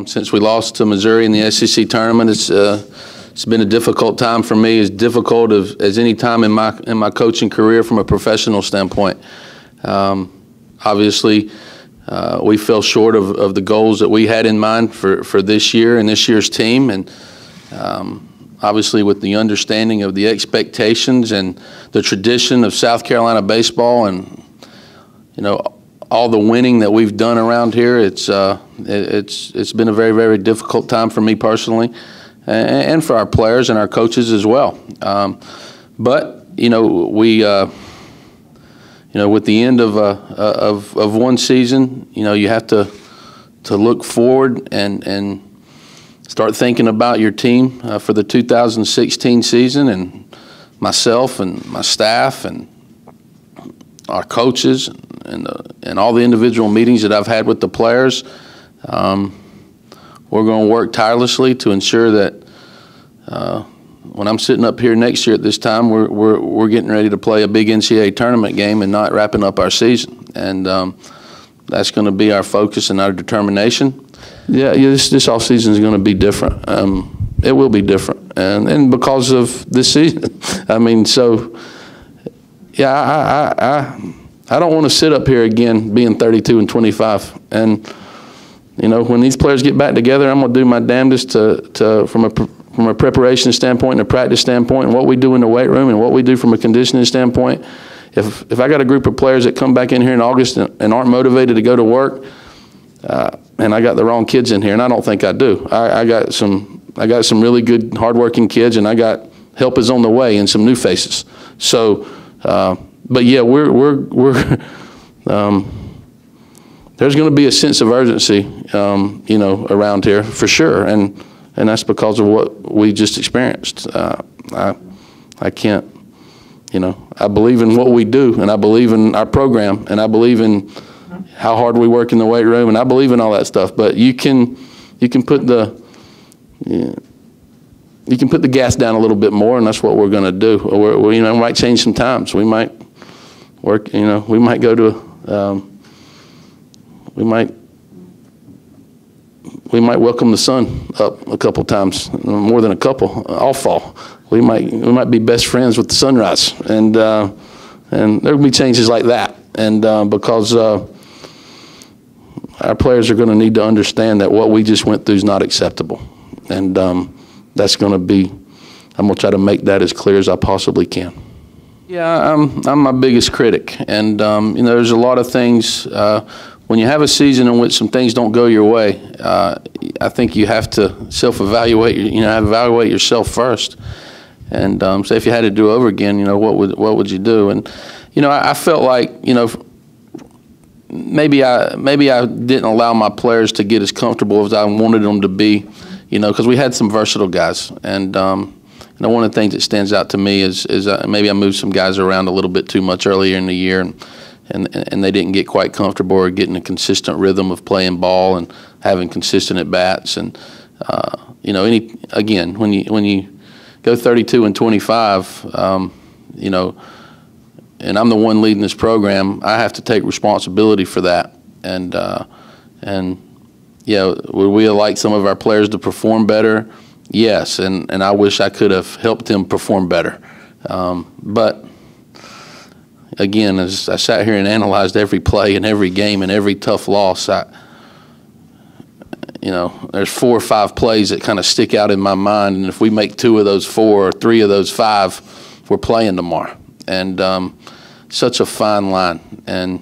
Since we lost to Missouri in the SEC tournament, it's been a difficult time for me, as difficult as any time in my coaching career from a professional standpoint. Obviously, we fell short of the goals that we had in mind for this year and this year's team, and obviously with the understanding of the expectations and the tradition of South Carolina baseball, and all the winning that we've done around here, it's been a very, very difficult time for me personally, and for our players and our coaches as well. But we with the end of one season, you have to look forward and start thinking about your team for the 2016 season, and myself and my staff and our coaches and all the individual meetings that I've had with the players. We're going to work tirelessly to ensure that when I'm sitting up here next year at this time, we're getting ready to play a big NCAA tournament game and not wrapping up our season. And that's going to be our focus and our determination. Yeah, this off season is going to be different. It will be different, and because of this season. I mean, so yeah, I don't want to sit up here again being 32-25. And when these players get back together, I'm going to do my damnedest from a preparation standpoint and a practice standpoint, and what we do in the weight room and what we do from a conditioning standpoint. If I got a group of players that come back in here in August and aren't motivated to go to work, and I got the wrong kids in here, and I don't think I do. I got some really good, hardworking kids, and I got help is on the way and some new faces. So. But yeah, there's going to be a sense of urgency, around here for sure, and that's because of what we just experienced. I can't, I believe in what we do, and I believe in our program, and I believe in how hard we work in the weight room, and I believe in all that stuff. But you can put the gas down a little bit more, and that's what we're going to do. We might change some times. We might work. We might go to. We might welcome the sun up a couple times, more than a couple, all fall. We might be best friends with the sunrise, and there will be changes like that. And because our players are going to need to understand that what we just went through is not acceptable, and that's going to be. I'm going to try to make that as clear as I possibly can. Yeah, I'm my biggest critic, and there's a lot of things. When you have a season in which some things don't go your way, I think you have to self-evaluate. Evaluate yourself first, and say if you had to do over again, what would you do? And I felt like maybe I didn't allow my players to get as comfortable as I wanted them to be, because we had some versatile guys, and one of the things that stands out to me is maybe I moved some guys around a little bit too much earlier in the year, and they didn't get quite comfortable or getting a consistent rhythm of playing ball and having consistent at bats. And again, when you go 32-25, and I'm the one leading this program, I have to take responsibility for that. And would we have liked some of our players to perform better? Yes, and I wish I could have helped them perform better. But again, as I sat here and analyzed every play and every game and every tough loss, there's 4 or 5 plays that kind of stick out in my mind, and if we make 2 of those 4 or 3 of those 5, we're playing tomorrow. And such a fine line, and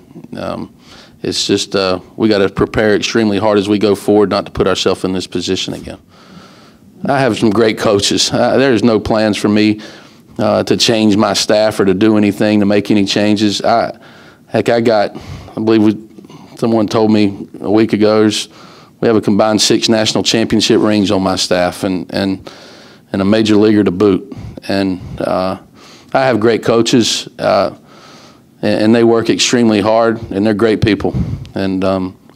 it's just we got to prepare extremely hard as we go forward, not to put ourselves in this position again. I have some great coaches. There's no plans for me to change my staff or to do anything, to make any changes. I believe someone told me a week ago, we have a combined 6 national championship rings on my staff, and a major leaguer to boot. And I have great coaches, and they work extremely hard, and they're great people. And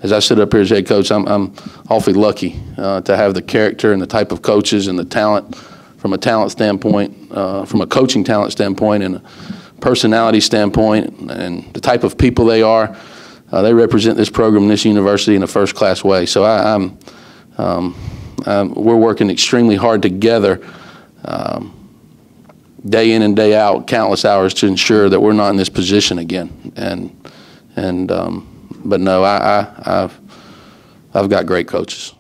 as I sit up here as head coach, I'm awfully lucky to have the character and the type of coaches and the talent, from a talent standpoint, from a coaching talent standpoint, and a personality standpoint, and the type of people they are. They represent this program, this university, in a first-class way. So I'm we're working extremely hard together, day in and day out, countless hours to ensure that we're not in this position again. But no, I've got great coaches.